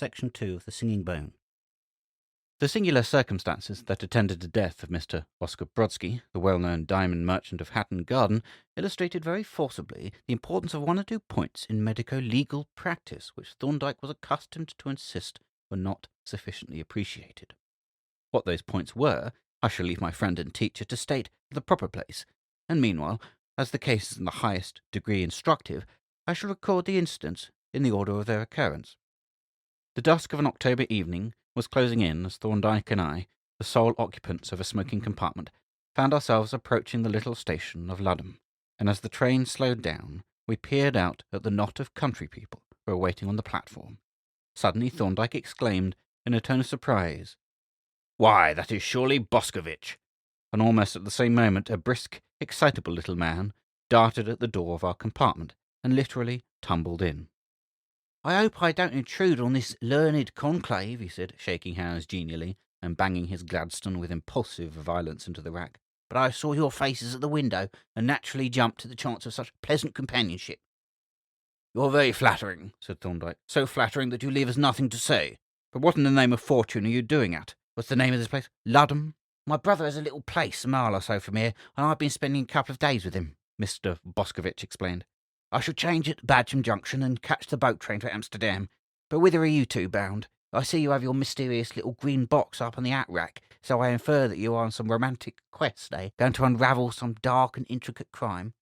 Section 2 of The Singing Bone. The singular circumstances that attended the death of Mr. Oscar Brodski, the well-known diamond merchant of Hatton Garden, illustrated very forcibly the importance of one or two points in medico-legal practice which Thorndyke was accustomed to insist were not sufficiently appreciated. What those points were, I shall leave my friend and teacher to state in the proper place, and meanwhile, as the case is in the highest degree instructive, I shall record the incidents in the order of their occurrence. The dusk of an October evening was closing in as Thorndyke and I, the sole occupants of a smoking compartment, found ourselves approaching the little station of Ludham, and as the train slowed down, we peered out at the knot of country people who were waiting on the platform. Suddenly Thorndyke exclaimed, in a tone of surprise, "Why, that is surely Boscovich!" And almost at the same moment a brisk, excitable little man darted at the door of our compartment and literally tumbled in. "I hope I don't intrude on this learned conclave," he said, shaking hands genially and banging his Gladstone with impulsive violence into the rack, "but I saw your faces at the window and naturally jumped at the chance of such pleasant companionship." "You're very flattering," said Thorndyke, "so flattering that you leave us nothing to say. But what in the name of fortune are you doing at? What's the name of this place? Ludham?" "My brother has a little place a mile or so from here, and I've been spending a couple of days with him," Mr. Boscovich explained. "I shall change at Badgham Junction and catch the boat train to Amsterdam. But whither are you two bound? I see you have your mysterious little green box up on the hat rack, so I infer that you are on some romantic quest, eh? Going to unravel some dark and intricate crime?"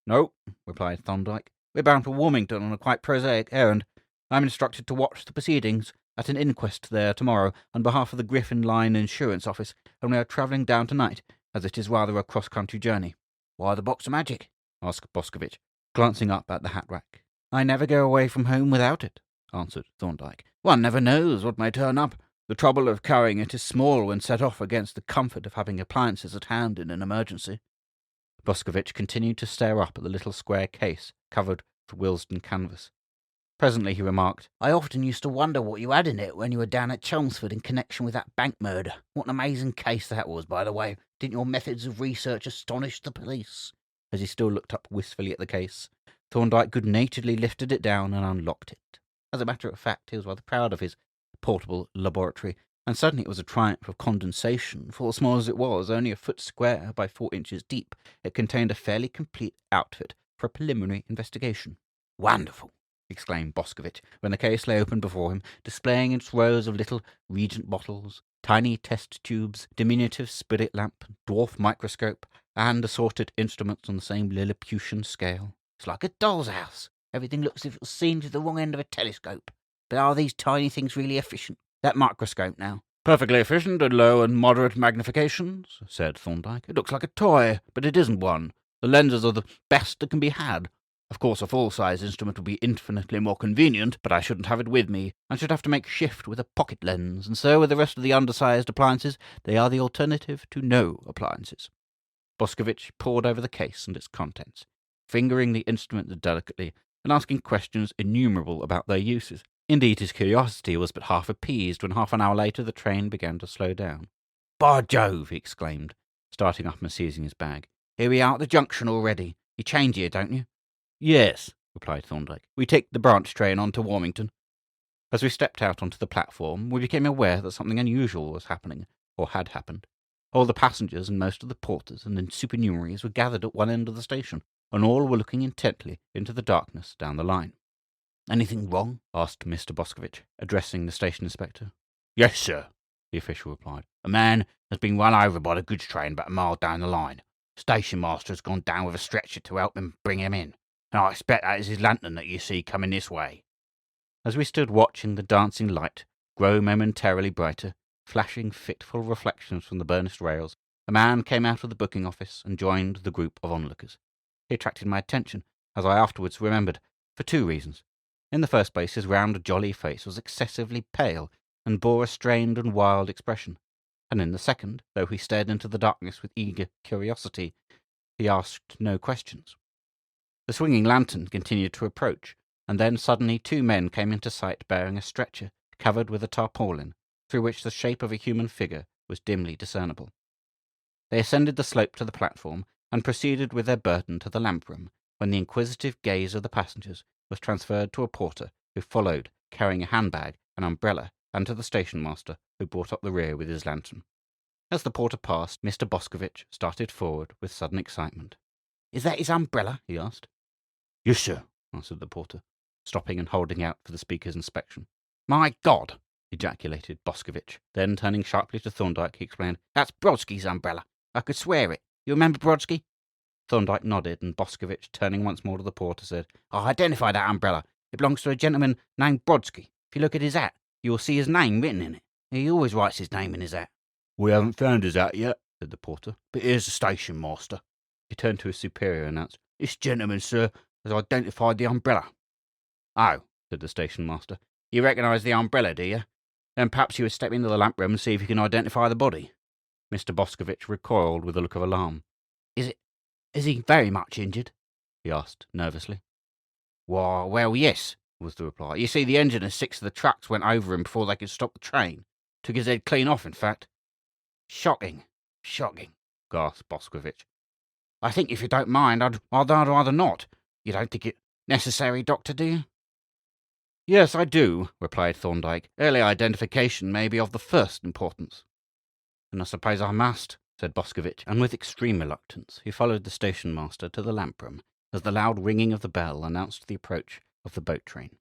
"No," replied Thorndyke. "We're bound for Warmington on a quite prosaic errand. I'm instructed to watch the proceedings at an inquest there tomorrow on behalf of the Griffin Line Insurance Office, and we are travelling down tonight, as it is rather a cross-country journey." "Why the box of magic?" asked Boscovich, glancing up at the hat rack. "I never go away from home without it," answered Thorndyke. "One never knows what may turn up. The trouble of carrying it is small when set off against the comfort of having appliances at hand in an emergency." Boscovich continued to stare up at the little square case covered with Willesden canvas. Presently he remarked, "I often used to wonder what you had in it when you were down at Chelmsford in connection with that bank murder. What an amazing case that was, by the way. Didn't your methods of research astonish the police?" As he still looked up wistfully at the case, Thorndyke good-naturedly lifted it down and unlocked it. As a matter of fact, he was rather proud of his portable laboratory, and certainly it was a triumph of condensation, for small as it was, only a foot square by 4 inches deep, it contained a fairly complete outfit for a preliminary investigation. "Wonderful!" exclaimed Boscovich, when the case lay open before him, displaying its rows of little reagent bottles, tiny test tubes, diminutive spirit lamp, dwarf microscope, and assorted instruments on the same Lilliputian scale. "It's like a doll's house. Everything looks as if it was seen through the wrong end of a telescope. But are these tiny things really efficient? That microscope, now?" "Perfectly efficient at low and moderate magnifications," said Thorndyke. "It looks like a toy, but it isn't one. The lenses are the best that can be had. Of course, a full-size instrument would be infinitely more convenient, but I shouldn't have it with me. I should have to make shift with a pocket lens, and so with the rest of the undersized appliances, they are the alternative to no appliances." Boscovich pored over the case and its contents, fingering the instruments delicately and asking questions innumerable about their uses. Indeed, his curiosity was but half appeased when half an hour later the train began to slow down. "By Jove!" he exclaimed, starting up and seizing his bag. "Here we are at the junction already. You change here, don't you?" "Yes," replied Thorndyke. "We take the branch train on to Warmington." As we stepped out onto the platform, we became aware that something unusual was happening, or had happened. All the passengers and most of the porters and the supernumeraries were gathered at one end of the station, and all were looking intently into the darkness down the line. "Anything wrong?" asked Mr. Boscovich, addressing the station inspector. "Yes, sir," the official replied. "A man has been run over by the goods train about a mile down the line. The station master has gone down with a stretcher to help him bring him in, and I expect that is his lantern that you see coming this way." As we stood watching the dancing light grow momentarily brighter, flashing fitful reflections from the burnished rails, a man came out of the booking office and joined the group of onlookers. He attracted my attention, as I afterwards remembered, for two reasons. In the first place, his round, jolly face was excessively pale and bore a strained and wild expression, and in the second, though he stared into the darkness with eager curiosity, he asked no questions. The swinging lantern continued to approach, and then suddenly 2 men came into sight bearing a stretcher covered with a tarpaulin, through which the shape of a human figure was dimly discernible. They ascended the slope to the platform, and proceeded with their burden to the lamp-room, when the inquisitive gaze of the passengers was transferred to a porter who followed, carrying a handbag an umbrella, and to the station master, who brought up the rear with his lantern. As the porter passed, Mr. Boscovich started forward with sudden excitement. "Is that his umbrella?" he asked. "Yes, sir," answered the porter, stopping and holding out for the speaker's inspection. "My God!" ejaculated Boscovich. Then, turning sharply to Thorndyke, he explained, "That's Brodski's umbrella. I could swear it. You remember Brodski?" Thorndyke nodded, and Boscovich, turning once more to the porter, said, "I identify that umbrella. It belongs to a gentleman named Brodski. If you look at his hat, you will see his name written in it. He always writes his name in his hat." "We haven't found his hat yet," said the porter, "but here's the station master." He turned to his superior and announced, "This gentleman, sir, has identified the umbrella." "Oh," said the station master, "you recognise the umbrella, do you? Then perhaps you would step into the lamp room and see if you can identify the body." Mr. Boscovich recoiled with a look of alarm. Is he very much injured?" he asked nervously. "Why, well, yes," was the reply. "You see, the engine and 6 of the trucks went over him before they could stop the train. Took his head clean off, in fact." "Shocking, shocking," gasped Boscovich. "I think, if you don't mind, I'd rather not. You don't think it necessary, Doctor, do you?" "Yes, I do," replied Thorndyke. "Early identification may be of the first importance." "Then I suppose I must," said Boscovich, and with extreme reluctance he followed the station master to the lamp room, as the loud ringing of the bell announced the approach of the boat train.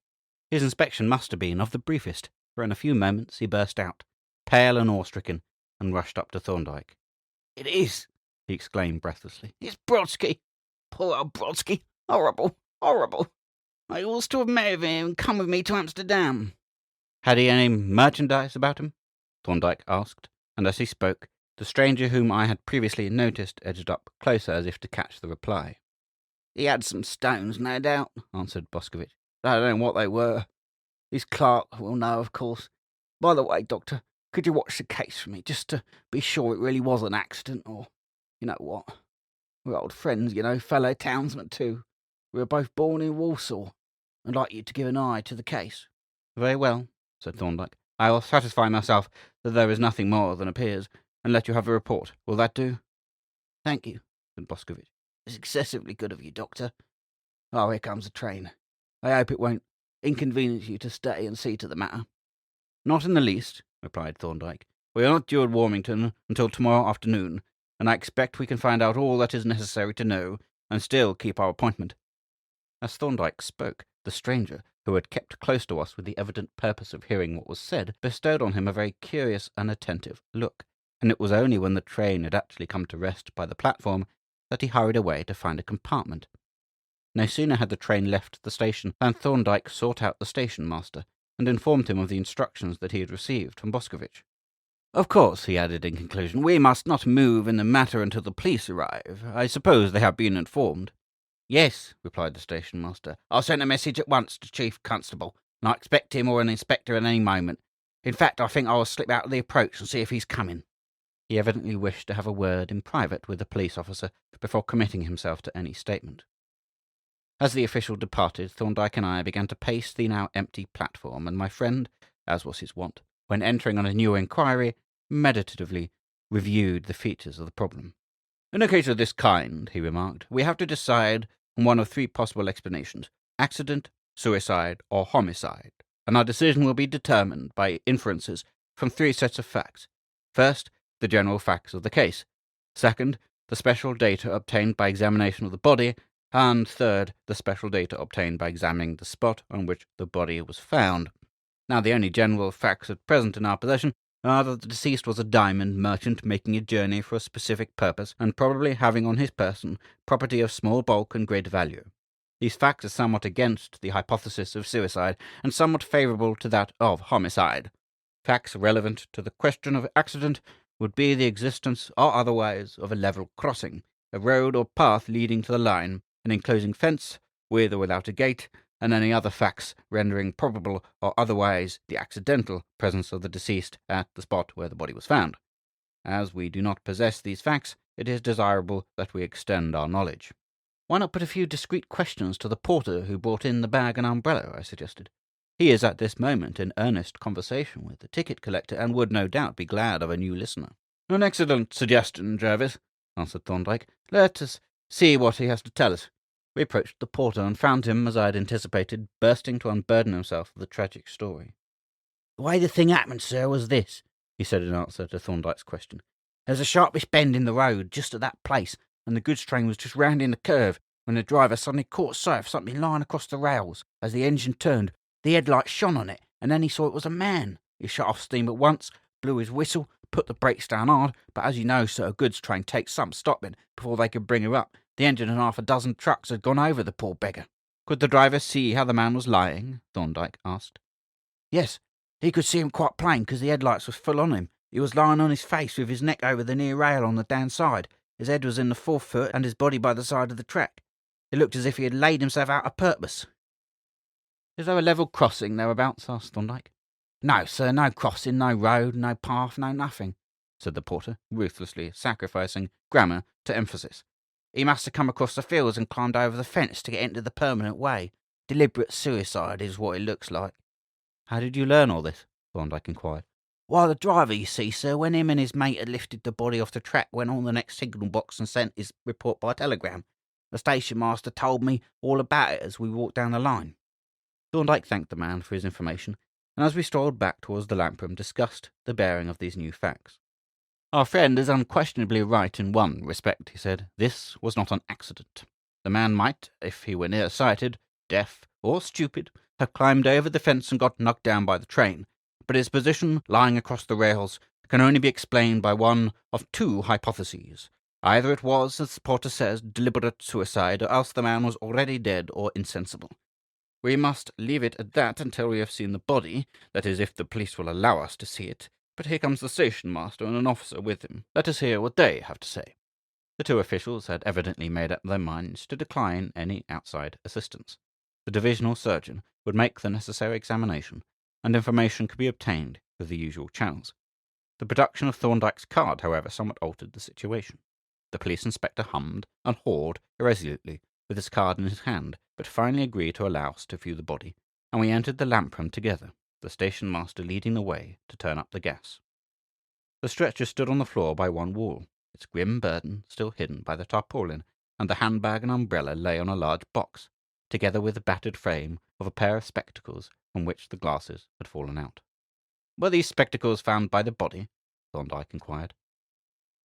His inspection must have been of the briefest, for in a few moments he burst out, pale and awe-stricken, and rushed up to Thorndyke. "It is!" he exclaimed breathlessly. "It's Brodski! Poor old Brodski! Horrible! Horrible! I ought to have met him and come with me to Amsterdam." "Had he any merchandise about him?" Thorndyke asked, and as he spoke, the stranger whom I had previously noticed edged up closer as if to catch the reply. "He had some stones, no doubt," answered Boscovich. "I don't know what they were. His clerk will know, of course. By the way, Doctor, could you watch the case for me, just to be sure it really was an accident, or, you know what? We're old friends, you know, fellow townsmen too. We were both born in Warsaw. I'd like you to give an eye to the case." "Very well," said Thorndyke. "I will satisfy myself that there is nothing more than appears, and let you have a report. Will that do?" "Thank you," said Boscovich. "It's excessively good of you, Doctor. Oh, here comes the train. I hope it won't inconvenience you to stay and see to the matter." "Not in the least," replied Thorndyke. "We are not due at Warmington until tomorrow afternoon, and I expect we can find out all that is necessary to know, and still keep our appointment." As Thorndyke spoke, the stranger, who had kept close to us with the evident purpose of hearing what was said, bestowed on him a very curious and attentive look, and it was only when the train had actually come to rest by the platform that he hurried away to find a compartment. No sooner had the train left the station than Thorndyke sought out the station master, and informed him of the instructions that he had received from Boscovich. "Of course," he added in conclusion, "we must not move in the matter until the police arrive. I suppose they have been informed?" "Yes," replied the station master. "I sent a message at once to Chief Constable, and I expect him or an inspector at any moment. In fact, I think I will slip out of the approach and see if he's coming." He evidently wished to have a word in private with the police officer before committing himself to any statement. As the official departed, Thorndyke and I began to pace the now empty platform, and my friend, as was his wont, when entering on a new inquiry, meditatively reviewed the features of the problem. "In a case of this kind," he remarked, "we have to decide on one of 3 possible explanations: accident, suicide, or homicide, and our decision will be determined by inferences from 3 sets of facts. First, the general facts of the case. Second, the special data obtained by examination of the body. And third, the special data obtained by examining the spot on which the body was found. Now, the only general facts at present in our possession are that the deceased was a diamond merchant making a journey for a specific purpose, and probably having on his person property of small bulk and great value. These facts are somewhat against the hypothesis of suicide, and somewhat favourable to that of homicide. Facts relevant to the question of accident would be the existence, or otherwise, of a level crossing, a road or path leading to the line, an enclosing fence, with or without a gate, and any other facts rendering probable or otherwise the accidental presence of the deceased at the spot where the body was found. As we do not possess these facts, it is desirable that we extend our knowledge." "Why not put a few discreet questions to the porter who brought in the bag and umbrella?" I suggested. "He is at this moment in earnest conversation with the ticket collector, and would no doubt be glad of a new listener." "An excellent suggestion, Jervis," answered Thorndyke. "Let us see what he has to tell us." We approached the porter, and found him, as I had anticipated, bursting to unburden himself of the tragic story. The way the thing happened, sir, was this, he said in answer to Thorndyke's question. There's a sharpish bend in the road just at that place, and the goods train was just rounding the curve when the driver suddenly caught sight of something lying across the rails. As the engine turned, the headlight shone on it, and then he saw it was a man. He shut off steam at once, blew his whistle, put the brakes down hard, but as you know, sir, a goods train takes some stopping before they could bring her up. The engine and half a dozen trucks had gone over the poor beggar. Could the driver see how the man was lying? Thorndyke asked. Yes, he could see him quite plain because the headlights was full on him. He was lying on his face with his neck over the near rail on the down side. His head was in the forefoot and his body by the side of the track. It looked as if he had laid himself out o' purpose. Is there a level crossing thereabouts? Asked Thorndyke. No, sir, no crossing, no road, no path, no nothing, said the porter, ruthlessly sacrificing grammar to emphasis. He must have come across the fields and climbed over the fence to get into the permanent way. Deliberate suicide is what it looks like. How did you learn all this? Thorndyke inquired. Why, the driver, you see, sir, when him and his mate had lifted the body off the track, went on the next signal box and sent his report by telegram. The station master told me all about it as we walked down the line. Thorndyke thanked the man for his information, and as we strolled back towards the lamp room, discussed the bearing of these new facts. Our friend is unquestionably right in one respect, he said. This was not an accident. The man might, if he were near-sighted, deaf, or stupid, have climbed over the fence and got knocked down by the train, but his position, lying across the rails, can only be explained by one of two hypotheses. Either it was, as the porter says, deliberate suicide, or else the man was already dead or insensible. We must leave it at that until we have seen the body, that is, if the police will allow us to see it. But here comes the station master and an officer with him. Let us hear what they have to say. The two officials had evidently made up their minds to decline any outside assistance. The divisional surgeon would make the necessary examination, and information could be obtained through the usual channels. The production of Thorndyke's card, however, somewhat altered the situation. The police inspector hummed and hawed irresolutely with his card in his hand, but finally agreed to allow us to view the body, and we entered the lamp room together, the station master leading the way to turn up the gas. The stretcher stood on the floor by one wall, its grim burden still hidden by the tarpaulin, and the handbag and umbrella lay on a large box, together with the battered frame of a pair of spectacles from which the glasses had fallen out. Were these spectacles found by the body? Thorndyke inquired.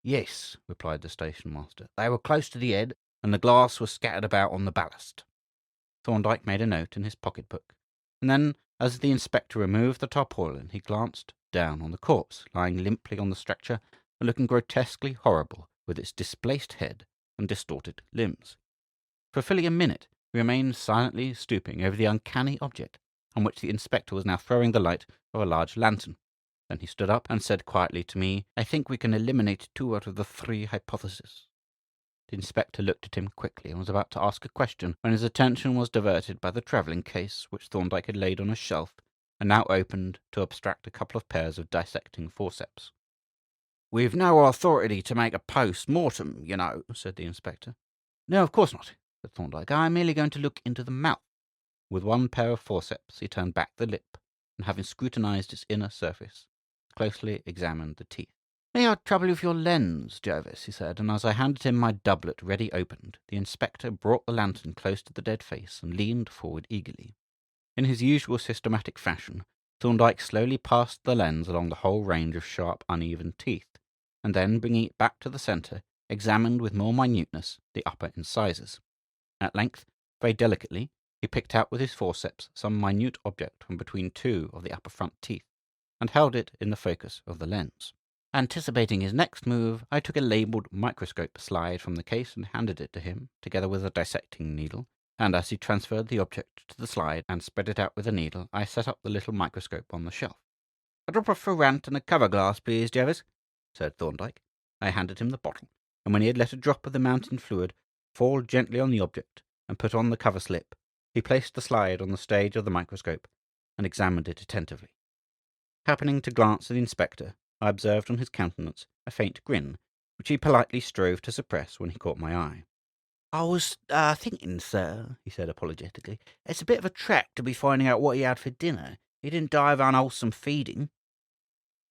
Yes, replied the station master. They were close to the head, and the glass was scattered about on the ballast. Thorndyke made a note in his pocket-book, and then, as the inspector removed the tarpaulin, he glanced down on the corpse, lying limply on the stretcher, and looking grotesquely horrible with its displaced head and distorted limbs. For fully a minute we remained silently stooping over the uncanny object, on which the inspector was now throwing the light of a large lantern. Then he stood up and said quietly to me, I think we can eliminate 2 out of the 3 hypotheses. The inspector looked at him quickly and was about to ask a question when his attention was diverted by the travelling case which Thorndyke had laid on a shelf and now opened to abstract a couple of pairs of dissecting forceps. We've no authority to make a post-mortem, you know, said the inspector. No, of course not, said Thorndyke. I am merely going to look into the mouth. With one pair of forceps he turned back the lip, and having scrutinized its inner surface, closely examined the teeth. May I trouble you with your lens, Jervis, he said, and as I handed him my doublet ready opened, the inspector brought the lantern close to the dead face and leaned forward eagerly. In his usual systematic fashion, Thorndyke slowly passed the lens along the whole range of sharp, uneven teeth, and then, bringing it back to the centre, examined with more minuteness the upper incisors. At length, very delicately, he picked out with his forceps some minute object from between 2 of the upper front teeth, and held it in the focus of the lens. Anticipating his next move, I took a labelled microscope slide from the case and handed it to him, together with a dissecting needle, and as he transferred the object to the slide and spread it out with the needle, I set up the little microscope on the shelf. A drop of Ferrant and a cover-glass, please, Jervis, said Thorndyke. I handed him the bottle, and when he had let a drop of the mountain fluid fall gently on the object and put on the cover-slip, he placed the slide on the stage of the microscope and examined it attentively. Happening to glance at the inspector, I observed on his countenance a faint grin, which he politely strove to suppress when he caught my eye. I was thinking, sir, he said apologetically, it's a bit of a trek to be finding out what he had for dinner. He didn't die of unwholesome feeding.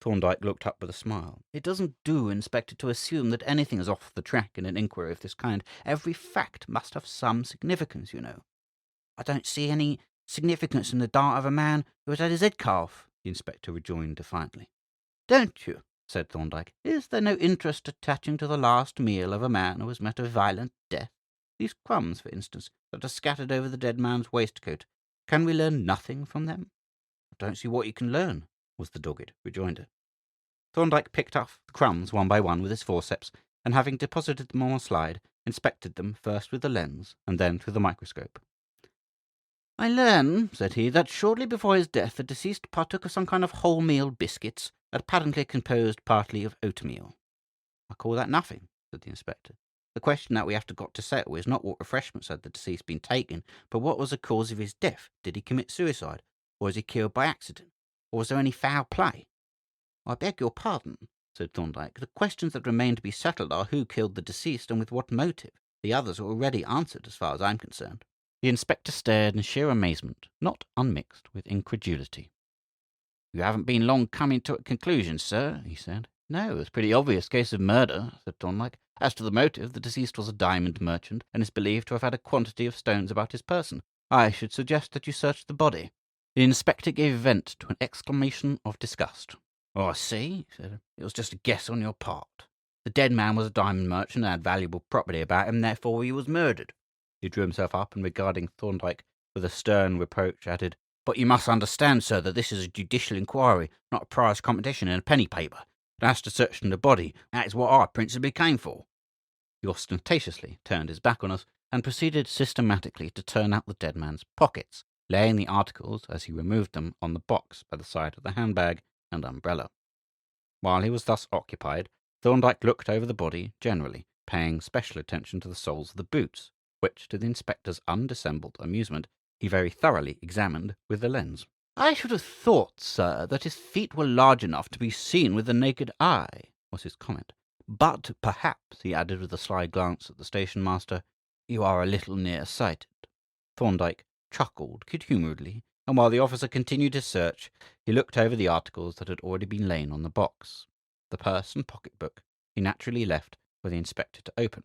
Thorndyke looked up with a smile. It doesn't do, Inspector, to assume that anything is off the track in an inquiry of this kind. Every fact must have some significance, you know. I don't see any significance in the diet of a man who has had his head cut off, the inspector rejoined defiantly. "Don't you?" said Thorndyke. "Is there no interest attaching to the last meal of a man who has met a violent death? These crumbs, for instance, that are scattered over the dead man's waistcoat. Can we learn nothing from them?" "I don't see what you can learn," was the dogged rejoinder. Thorndyke picked up the crumbs one by one with his forceps, and having deposited them on a slide, inspected them first with the lens and then through the microscope. "I learn," said he, "that shortly before his death the deceased partook of some kind of wholemeal biscuits, apparently composed partly of oatmeal." "I call that nothing," said the inspector. "The question that we have got to settle is not what refreshments had the deceased been taking, but what was the cause of his death. Did he commit suicide, or was he killed by accident, or was there any foul play?" "I beg your pardon," said Thorndyke. "The questions that remain to be settled are who killed the deceased and with what motive. The others are already answered as far as I am concerned." The inspector stared in sheer amazement, not unmixed with incredulity. "You haven't been long coming to a conclusion, sir," he said. "No, it's a pretty obvious case of murder," said Thorndyke. "As to the motive, the deceased was a diamond merchant, and is believed to have had a quantity of stones about his person. I should suggest that you search the body." The inspector gave vent to an exclamation of disgust. "Oh, I see," he said. "It was just a guess on your part. The dead man was a diamond merchant and had valuable property about him, therefore he was murdered." He drew himself up, and regarding Thorndyke with a stern reproach, added, "But you must understand, sir, that this is a judicial inquiry, not a prize competition in a penny paper. And as to searching the body, that is what I principally came for." He ostentatiously turned his back on us, and proceeded systematically to turn out the dead man's pockets, laying the articles, as he removed them, on the box by the side of the handbag and umbrella. While he was thus occupied, Thorndyke looked over the body generally, paying special attention to the soles of the boots, which, to the inspector's undissembled amusement, he very thoroughly examined with the lens. "I should have thought, sir, that his feet were large enough to be seen with the naked eye," was his comment. "But perhaps," he added with a sly glance at the station master, "you are a little near-sighted." Thorndyke chuckled good-humouredly, and while the officer continued his search, he looked over the articles that had already been lain on the box. The purse and pocket-book he naturally left for the inspector to open,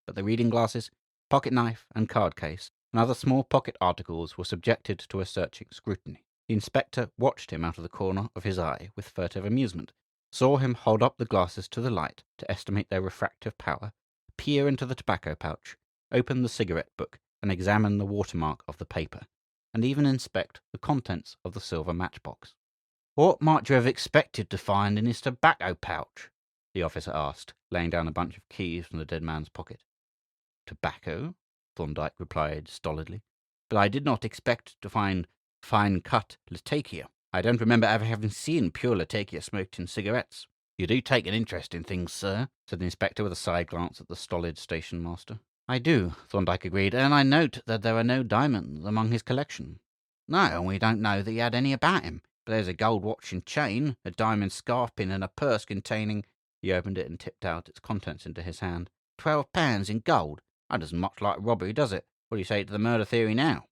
but the reading-glasses, pocket-knife, and card-case, and other small pocket articles were subjected to a searching scrutiny. The inspector watched him out of the corner of his eye with furtive amusement, saw him hold up the glasses to the light to estimate their refractive power, peer into the tobacco pouch, open the cigarette-book, and examine the watermark of the paper, and even inspect the contents of the silver matchbox. "What might you have expected to find in his tobacco pouch?" the officer asked, laying down a bunch of keys from the dead man's pocket. "Tobacco," Thorndyke replied stolidly, "but I did not expect to find fine-cut Latakia. I don't remember ever having seen pure Latakia smoked in cigarettes." "You do take an interest in things, sir," said the inspector with a side glance at the stolid station master. "I do," Thorndyke agreed, "and I note that there are no diamonds among his collection." "No, and we don't know that he had any about him. But there's a gold watch and chain, a diamond scarf pin, and a purse containing—" He opened it and tipped out its contents into his hand. £12 in gold. That doesn't much like robbery, does it? What do you say to the murder theory now?"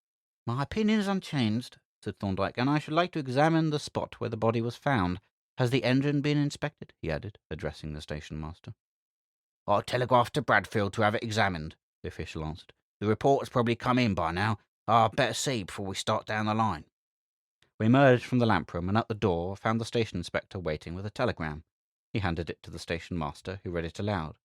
"My opinion is unchanged," said Thorndyke, "and I should like to examine the spot where the body was found. Has the engine been inspected?" he added, addressing the station master. "I telegraphed to Bradfield to have it examined," the official answered. "The report has probably come in by now. I'd better see before we start down the line." We emerged from the lamp-room, and at the door found the station inspector waiting with a telegram. He handed it to the station master, who read it aloud.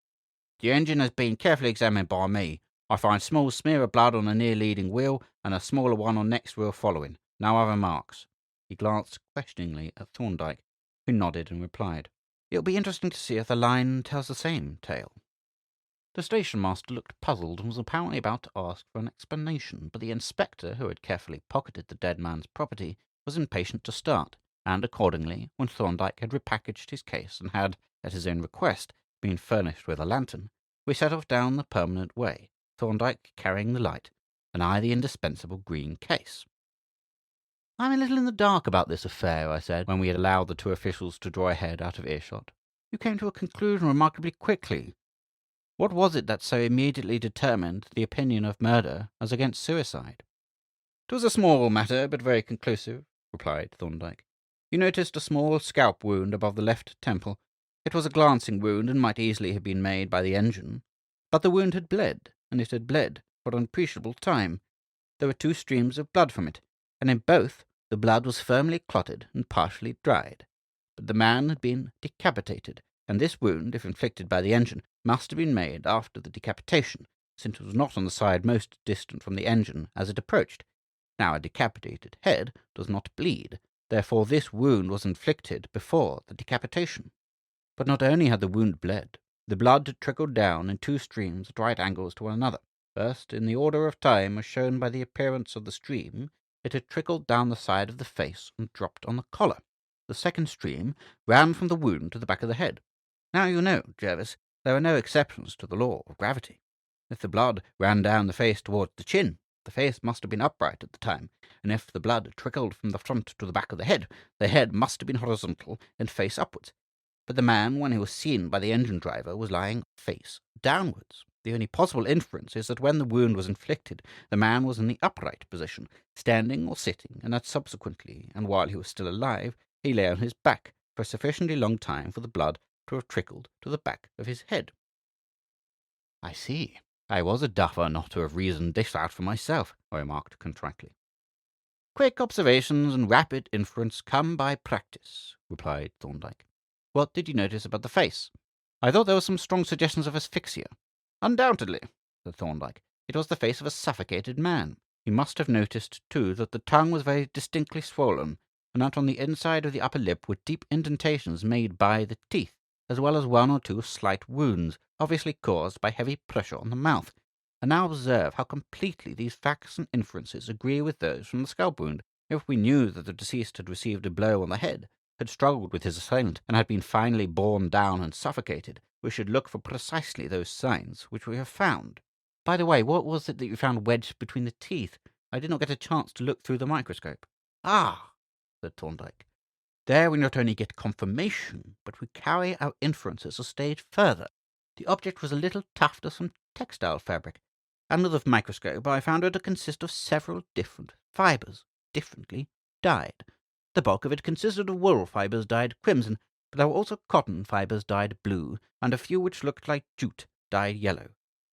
"The engine has been carefully examined by me. I find a small smear of blood on the near leading wheel, and a smaller one on next wheel following. No other marks." He glanced questioningly at Thorndyke, who nodded and replied, "It will be interesting to see if the line tells the same tale." The station master looked puzzled and was apparently about to ask for an explanation, but the inspector, who had carefully pocketed the dead man's property, was impatient to start, and accordingly, when Thorndyke had repackaged his case and had, at his own request, been furnished with a lantern, we set off down the permanent way, Thorndyke carrying the light, and I the indispensable green case. "I'm a little in the dark about this affair," I said, when we had allowed the two officials to draw ahead out of earshot. "You came to a conclusion remarkably quickly. What was it that so immediately determined the opinion of murder as against suicide?" "It was a small matter, but very conclusive," replied Thorndyke. "You noticed a small scalp wound above the left temple. It was a glancing wound, and might easily have been made by the engine. But the wound had bled, and it had bled for an appreciable time. There were two streams of blood from it, and in both the blood was firmly clotted and partially dried. But the man had been decapitated, and this wound, if inflicted by the engine, must have been made after the decapitation, since it was not on the side most distant from the engine as it approached. Now, a decapitated head does not bleed, therefore this wound was inflicted before the decapitation. But not only had the wound bled, the blood had trickled down in two streams at right angles to one another. First, in the order of time as shown by the appearance of the stream, it had trickled down the side of the face and dropped on the collar. The second stream ran from the wound to the back of the head. Now you know, Jervis, there are no exceptions to the law of gravity. If the blood ran down the face towards the chin, the face must have been upright at the time, and if the blood trickled from the front to the back of the head must have been horizontal and face upwards. But the man, when he was seen by the engine driver, was lying face downwards. The only possible inference is that when the wound was inflicted, the man was in the upright position, standing or sitting, and that subsequently, and while he was still alive, he lay on his back for a sufficiently long time for the blood to have trickled to the back of his head. I see. I was a duffer not to have reasoned this out for myself, I remarked contritely. Quick observations and rapid inference come by practice, replied Thorndyke. What did you notice about the face? I thought there were some strong suggestions of asphyxia. Undoubtedly, said Thorndyke. It was the face of a suffocated man. You must have noticed, too, that the tongue was very distinctly swollen, and that on the inside of the upper lip were deep indentations made by the teeth, as well as one or two slight wounds, obviously caused by heavy pressure on the mouth. And now observe how completely these facts and inferences agree with those from the scalp wound. If we knew that the deceased had received a blow on the head, had struggled with his assailant, and had been finally borne down and suffocated, we should look for precisely those signs which we have found. By the way, what was it that you found wedged between the teeth? I did not get a chance to look through the microscope. Ah, said Thorndyke. There we not only get confirmation, but we carry our inferences a stage further. The object was a little tuft of some textile fabric. Under the microscope I found it to consist of several different fibres, differently dyed. The bulk of it consisted of wool fibres dyed crimson, but there were also cotton fibres dyed blue, and a few which looked like jute dyed yellow.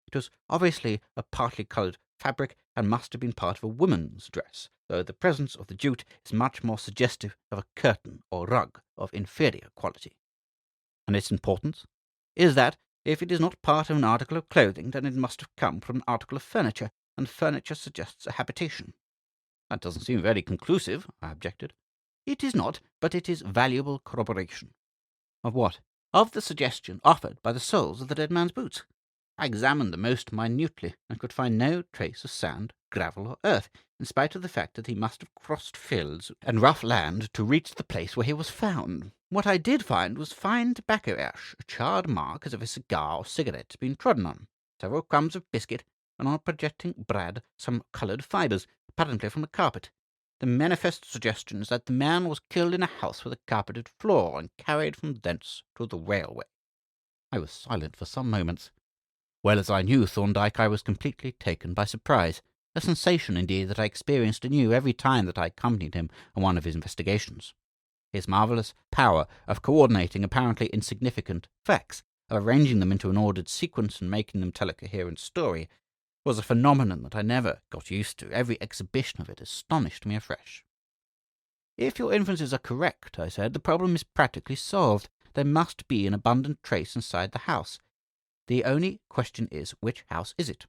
It was obviously a partly coloured fabric, and must have been part of a woman's dress, though the presence of the jute is much more suggestive of a curtain or rug of inferior quality. And its importance is that, if it is not part of an article of clothing, then it must have come from an article of furniture, and furniture suggests a habitation. That doesn't seem very conclusive, I objected. It is not, but it is valuable corroboration. Of what? Of the suggestion offered by the soles of the dead man's boots. I examined them most minutely, and could find no trace of sand, gravel, or earth, in spite of the fact that he must have crossed fields and rough land to reach the place where he was found. What I did find was fine tobacco ash, a charred mark as if a cigar or cigarette had been trodden on, several crumbs of biscuit, and on a projecting brad some coloured fibres, apparently from the carpet. The manifest suggestion is that the man was killed in a house with a carpeted floor, and carried from thence to the railway. I was silent for some moments. Well as I knew Thorndyke, I was completely taken by surprise, a sensation, indeed, that I experienced anew every time that I accompanied him on one of his investigations. His marvellous power of coordinating apparently insignificant facts, of arranging them into an ordered sequence and making them tell a coherent story, was a phenomenon that I never got used to. Every exhibition of it astonished me afresh. If your inferences are correct, I said, the problem is practically solved. There must be an abundant trace inside the house. The only question is, which house is it?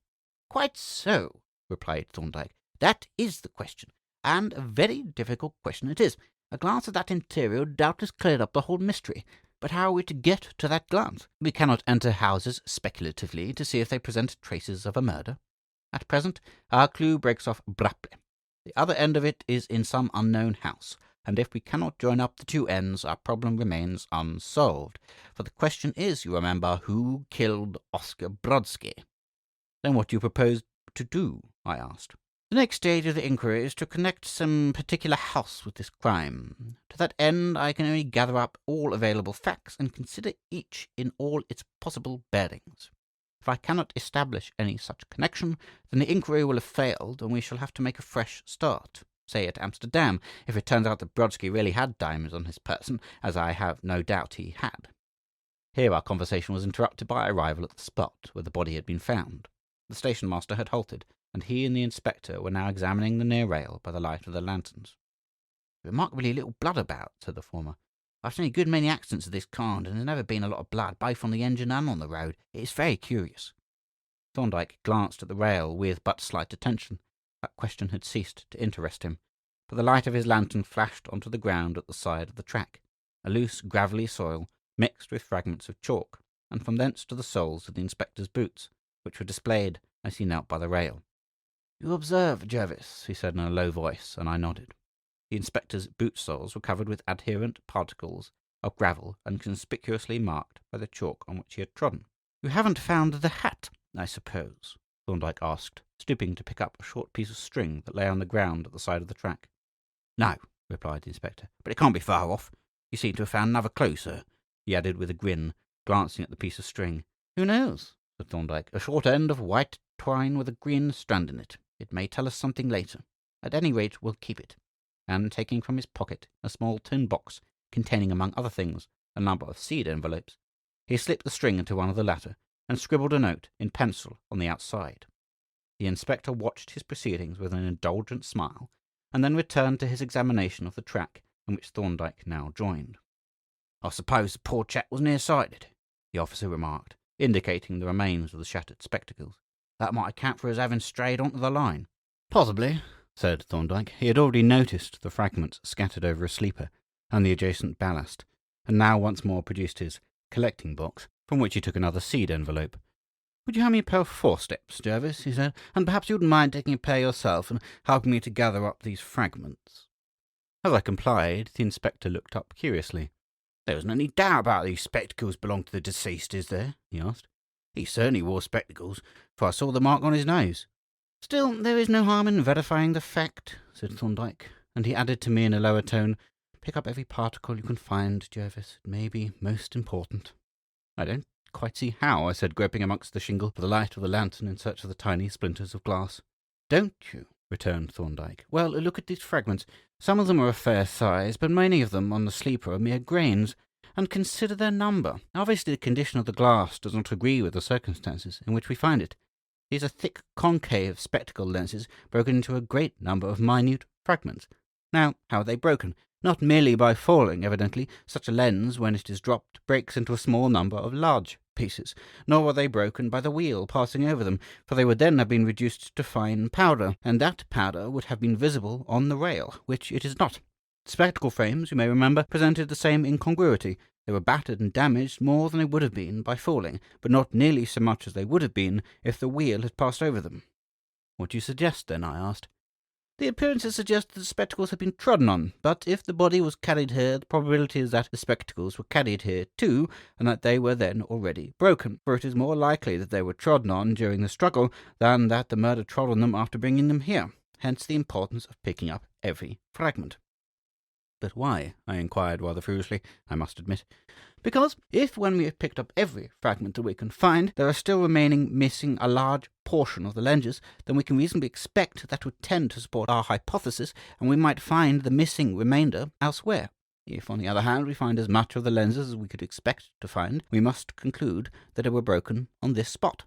Quite so, replied Thorndyke. That is the question, and a very difficult question it is. A glance at that interior doubtless cleared up the whole mystery. But how are we to get to that glance? We cannot enter houses speculatively to see if they present traces of a murder. At present, our clue breaks off abruptly. The other end of it is in some unknown house, and if we cannot join up the two ends, our problem remains unsolved. For the question is, you remember, who killed Oscar Brodski? Then what do you propose to do? I asked. The next stage of the inquiry is to connect some particular house with this crime. To that end, I can only gather up all available facts and consider each in all its possible bearings. If I cannot establish any such connection, then the inquiry will have failed, and we shall have to make a fresh start. Say at Amsterdam, if it turns out that Brodski really had diamonds on his person, as I have no doubt he had. Here our conversation was interrupted by arrival at the spot where the body had been found. The station master had halted, and he and the inspector were now examining the near rail by the light of the lanterns. "Remarkably little blood about," said the former. "I've seen a good many accidents of this kind, and there's never been a lot of blood, both on the engine and on the road. It's very curious." Thorndyke glanced at the rail with but slight attention. That question had ceased to interest him, for the light of his lantern flashed onto the ground at the side of the track, a loose, gravelly soil mixed with fragments of chalk, and from thence to the soles of the inspector's boots, which were displayed as he knelt by the rail. "You observe, Jervis," he said in a low voice, and I nodded. The inspector's boot soles were covered with adherent particles of gravel and conspicuously marked by the chalk on which he had trodden. "You haven't found the hat, I suppose?" Thorndyke asked, stooping to pick up a short piece of string that lay on the ground at the side of the track. "No," replied the inspector, "but it can't be far off. You seem to have found another clue, sir," he added with a grin, glancing at the piece of string. "Who knows?" said Thorndyke. "A short end of white twine with a green strand in it. It may tell us something later. At any rate, we'll keep it." And taking from his pocket a small tin box containing, among other things, a number of seed envelopes, he slipped the string into one of the latter and scribbled a note in pencil on the outside. The inspector watched his proceedings with an indulgent smile, and then returned to his examination of the track, in which Thorndyke now joined. "I suppose the poor chap was near-sighted," the officer remarked, indicating the remains of the shattered spectacles. "That might account for his having strayed onto the line." "Possibly," said Thorndyke. He had already noticed the fragments scattered over a sleeper and the adjacent ballast, and now once more produced his collecting box, from which he took another seed envelope. "Would you hand me a pair of forceps, Jervis?" he said, "and perhaps you wouldn't mind taking a pair yourself and helping me to gather up these fragments." As I complied, the inspector looked up curiously. "There isn't any doubt about these spectacles belong to the deceased, is there?" he asked. "He certainly wore spectacles, for I saw the mark on his nose." "Still, there is no harm in verifying the fact," said Thorndyke, and he added to me in a lower tone, "Pick up every particle you can find, Jervis. It may be most important." "I don't quite see how," I said, groping amongst the shingle for the light of the lantern in search of the tiny splinters of glass. "Don't you?" returned Thorndyke. "Well, look at these fragments. Some of them are of fair size, but many of them on the sleeper are mere grains. And consider their number. Obviously, the condition of the glass does not agree with the circumstances in which we find it. These are thick, concave spectacle lenses broken into a great number of minute fragments. Now, how are they broken? Not merely by falling, evidently. Such a lens, when it is dropped, breaks into a small number of large pieces. Nor were they broken by the wheel passing over them, for they would then have been reduced to fine powder, and that powder would have been visible on the rail, which it is not. Spectacle frames, you may remember, presented the same incongruity. They were battered and damaged more than they would have been by falling, but not nearly so much as they would have been if the wheel had passed over them." "What do you suggest, then?" I asked. "The appearances suggest that the spectacles have been trodden on, but if the body was carried here, the probability is that the spectacles were carried here too, and that they were then already broken, for it is more likely that they were trodden on during the struggle than that the murderer trod on them after bringing them here. Hence the importance of picking up every fragment." "But why?" I inquired, rather foolishly, I must admit. "Because, if when we have picked up every fragment that we can find, there are still remaining missing a large portion of the lenses, then we can reasonably expect that would tend to support our hypothesis, and we might find the missing remainder elsewhere. If, on the other hand, we find as much of the lenses as we could expect to find, we must conclude that they were broken on this spot."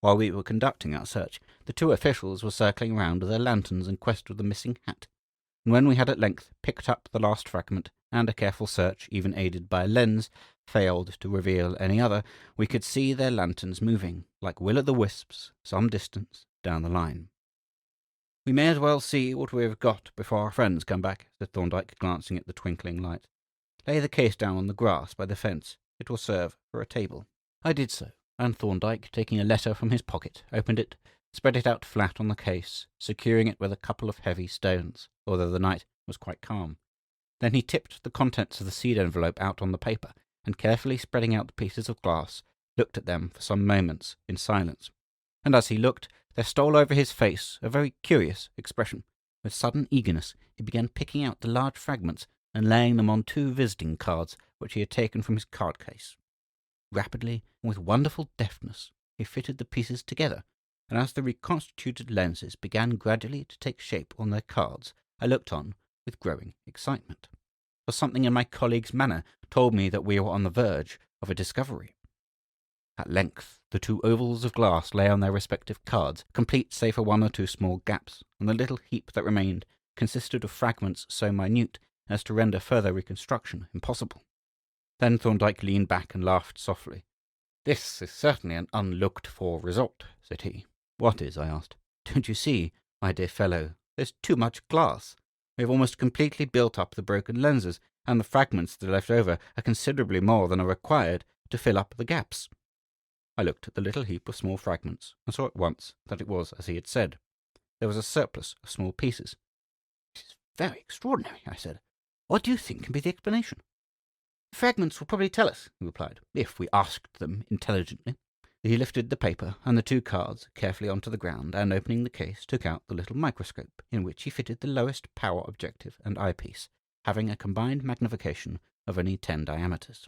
While we were conducting our search, the two officials were circling round with their lanterns in quest of the missing hat. And when we had at length picked up the last fragment, and a careful search, even aided by a lens, failed to reveal any other, we could see their lanterns moving, like will-o'-the-wisps, some distance down the line. "We may as well see what we have got before our friends come back," said Thorndyke, glancing at the twinkling light. "Lay the case down on the grass by the fence. It will serve for a table." I did so, and Thorndyke, taking a letter from his pocket, opened it, spread it out flat on the case, securing it with a couple of heavy stones, although the night was quite calm. Then he tipped the contents of the seed envelope out on the paper, and carefully spreading out the pieces of glass, looked at them for some moments in silence. And as he looked, there stole over his face a very curious expression. With sudden eagerness, he began picking out the large fragments and laying them on 2 visiting cards which he had taken from his card case. Rapidly and with wonderful deftness, he fitted the pieces together, and as the reconstituted lenses began gradually to take shape on their cards, I looked on with growing excitement. For something in my colleague's manner told me that we were on the verge of a discovery. At length the 2 ovals of glass lay on their respective cards, complete save for 1 or 2 small gaps, and the little heap that remained consisted of fragments so minute as to render further reconstruction impossible. Then Thorndyke leaned back and laughed softly. "This is certainly an unlooked-for result," said he. "What is?" I asked. "Don't you see, my dear fellow, there's too much glass. We have almost completely built up the broken lenses, and the fragments that are left over are considerably more than are required to fill up the gaps." I looked at the little heap of small fragments, and saw at once that it was as he had said. There was a surplus of small pieces. "This is very extraordinary," I said. "What do you think can be the explanation?" "The fragments will probably tell us," he replied, "if we asked them intelligently." He lifted the paper and the 2 cards carefully onto the ground, and opening the case, took out the little microscope, in which he fitted the lowest power objective and eyepiece, having a combined magnification of only 10 diameters.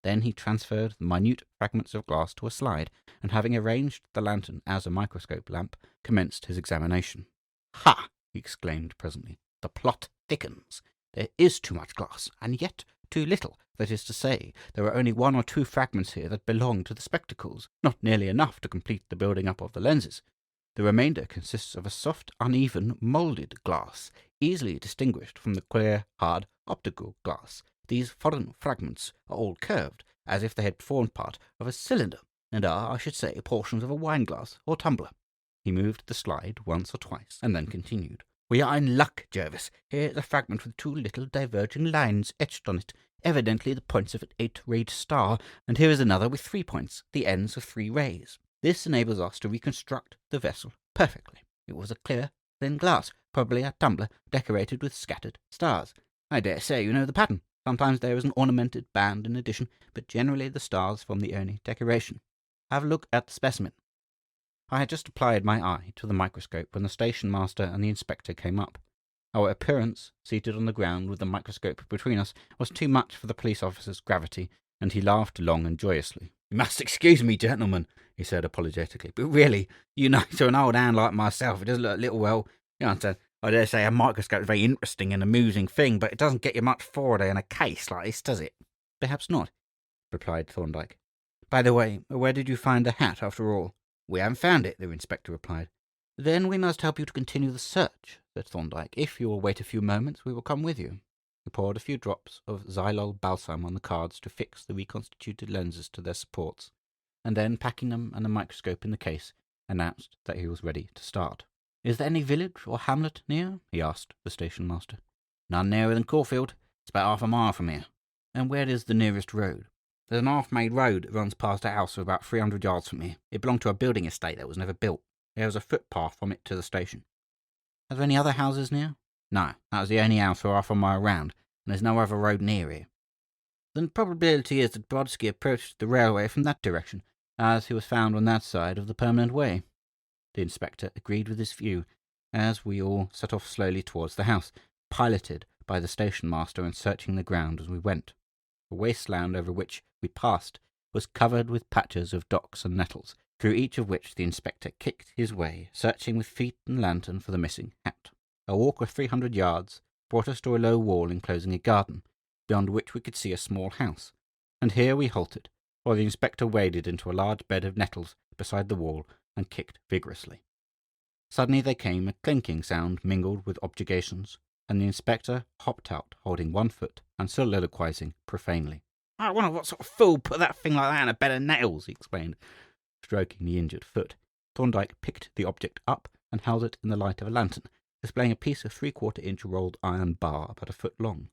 Then he transferred the minute fragments of glass to a slide, and having arranged the lantern as a microscope lamp, commenced his examination. "Ha!" he exclaimed presently. "The plot thickens. There is too much glass, and yet too little. That is to say, there are only 1 or 2 fragments here that belong to the spectacles, not nearly enough to complete the building up of the lenses. The remainder consists of a soft, uneven, moulded glass, easily distinguished from the clear, hard, optical glass. These foreign fragments are all curved, as if they had formed part of a cylinder, and are, I should say, portions of a wine-glass or tumbler." He moved the slide once or twice, and then continued. "We are in luck, Jervis. Here is a fragment with 2 little diverging lines etched on it, evidently the points of an 8-rayed star, and here is another with 3 points, the ends of 3 rays. This enables us to reconstruct the vessel perfectly. It was a clear, thin glass, probably a tumbler decorated with scattered stars. I dare say you know the pattern. Sometimes there is an ornamented band in addition, but generally the stars form the only decoration. Have a look at the specimen." I had just applied my eye to the microscope when the station master and the inspector came up. Our appearance, seated on the ground with the microscope between us, was too much for the police officer's gravity, and he laughed long and joyously. "You must excuse me, gentlemen," he said apologetically, "but really, you know, to an old hand like myself, it does look a little, well, you understand. I dare say a microscope is a very interesting and amusing thing, but it doesn't get you much forward in a case like this, does it?" "Perhaps not," replied Thorndyke. "By the way, where did you find the hat, after all?" "We haven't found it," the inspector replied. "Then we must help you to continue the search," said Thorndyke. "If you will wait a few moments, we will come with you." He poured a few drops of xylol balsam on the cards to fix the reconstituted lenses to their supports, and then, packing them and the microscope in the case, announced that he was ready to start. "Is there any village or hamlet near?" he asked the station master. "None nearer than Caulfield. It's about half a mile from here." "And where is the nearest road?" "There's an half-made road that runs past a house of about 300 yards from here. It belonged to a building estate that was never built. There was a footpath from it to the station." "Are there any other houses near?" "No, that was the only house for half a mile round, and there's no other road near here." "Then the probability is that Brodski approached the railway from that direction, as he was found on that side of the permanent way." The inspector agreed with this view, as we all set off slowly towards the house, piloted by the station master and searching the ground as we went. The wasteland over which we passed was covered with patches of docks and nettles, through each of which the inspector kicked his way, searching with feet and lantern for the missing hat. A walk of 300 yards brought us to a low wall enclosing a garden, beyond which we could see a small house, and here we halted, while the inspector waded into a large bed of nettles beside the wall and kicked vigorously. Suddenly there came a clinking sound mingled with objurgations, and the inspector hopped out, holding one foot and soliloquizing profanely. "I wonder what sort of fool put that thing like that in a bed of nettles," he explained, stroking the injured foot. Thorndyke picked the object up and held it in the light of a lantern, displaying a piece of 3/4-inch rolled iron bar about a foot long.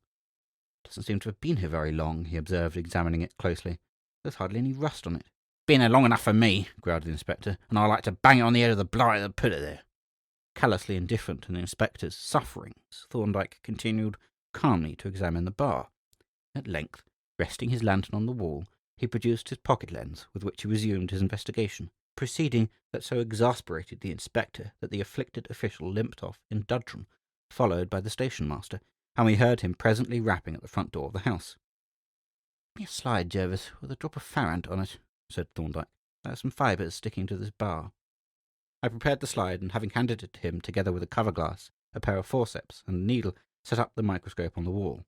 "Doesn't seem to have been here very long," he observed, examining it closely. "There's hardly any rust on it." "Been here long enough for me," growled the inspector, "and I like to bang it on the head of the blight that put it there." Callously indifferent to the inspector's sufferings, Thorndyke continued calmly to examine the bar. At length, resting his lantern on the wall, he produced his pocket lens, with which he resumed his investigation, proceeding that so exasperated the inspector that the afflicted official limped off in dudgeon, followed by the station master, and we heard him presently rapping at the front door of the house. "Give me a slide, Jervis, with a drop of Farrant on it," said Thorndyke. "There are some fibres sticking to this bar." I prepared the slide, and having handed it to him, together with a cover-glass, a pair of forceps, and a needle, set up the microscope on the wall.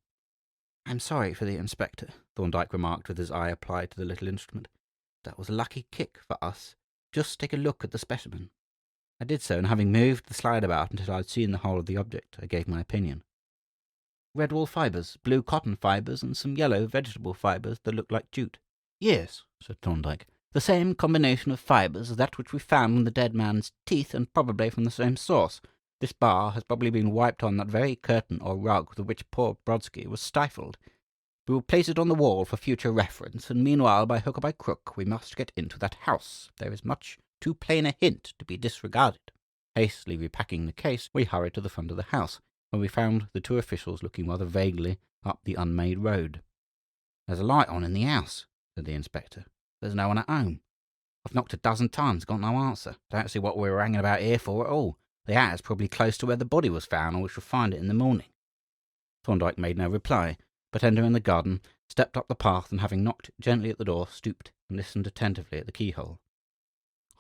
"I'm sorry for the inspector," Thorndyke remarked with his eye applied to the little instrument. "That was a lucky kick for us. Just take a look at the specimen." I did so, and having moved the slide about until I had seen the whole of the object, I gave my opinion. Red wool fibres, blue cotton fibres, and some yellow vegetable fibres that looked like jute. Yes, said Thorndyke. The same combination of fibres as that which we found in the dead man's teeth, and probably from the same source. This bar has probably been wiped on that very curtain or rug with which poor Brodski was stifled. We will place it on the wall for future reference, and meanwhile, by hook or by crook, we must get into that house. There is much too plain a hint to be disregarded. Hastily repacking the case, we hurried to the front of the house, where we found the two officials looking rather vaguely up the unmade road. There's a light on in the house, said the inspector. There's no one at home. I've knocked a dozen times, got no answer. Don't see what we were hanging about here for at all. The at's probably close to where the body was found, and we shall find it in the morning. Thorndyke made no reply, but entering the garden, stepped up the path, and having knocked gently at the door, stooped and listened attentively at the keyhole.